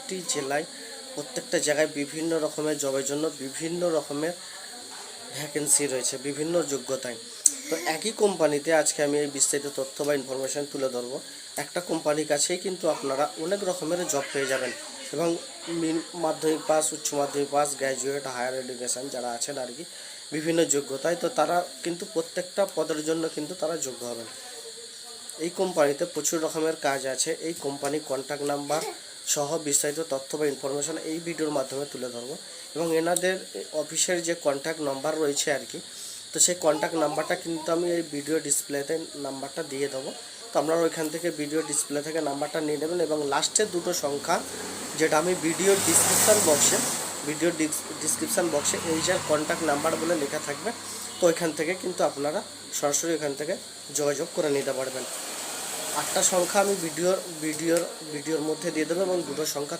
প্রত্যেকটি জেলায় প্রত্যেকটা জায়গায় বিভিন্ন রকমের জবের জন্য বিভিন্ন রকমের ভ্যাকেন্সি রয়েছে, বিভিন্ন যোগ্যতায়। তো একই কোম্পানিতে আজকে আমি এই বিস্তারিত তথ্য বা ইনফরমেশান তুলে ধরবো। একটা কোম্পানির কাছেই কিন্তু আপনারা অনেক রকমের জব পেয়ে যাবেন, এবং মাধ্যমিক পাস, উচ্চ মাধ্যমিক পাস, গ্র্যাজুয়েট, হায়ার এডুকেশান যারা আছেন আর কি, বিভিন্ন যোগ্যতায়, তো তারা কিন্তু প্রত্যেকটা পদের জন্য কিন্তু তারা যোগ্য হবেন। এই কোম্পানিতে প্রচুর রকমের কাজ আছে। এই কোম্পানির কন্ট্যাক্ট নাম্বার সহ বিস্তারিত তথ্য বা ইনফরমেশান এই ভিডিওর মাধ্যমে তুলে ধরবো, এবং এনাদের অফিসের যে কন্ট্যাক্ট নাম্বার রয়েছে আর কি, তো সেই কন্ট্যাক্ট নাম্বারটা কিন্তু আমি এই ভিডিও ডিসপ্লেতে নাম্বারটা দিয়ে দেবো। তো আপনারা ওইখান থেকে ভিডিও ডিসপ্লে থেকে নাম্বারটা নিয়ে নেবেন, এবং লাস্টের দুটো সংখ্যা যেটা আমি ভিডিও ডিসক্রিপশান বক্সে এই যে কন্ট্যাক্ট নাম্বার বলে লেখা থাকবে, তো ওইখান থেকে কিন্তু আপনারা সরাসরি ওইখান থেকে যোগাযোগ করে নিতে পারবেন। 8টা সংখ্যা আমি ভিডিওর মধ্যে দিয়ে দেবো, এবং দুটো সংখ্যা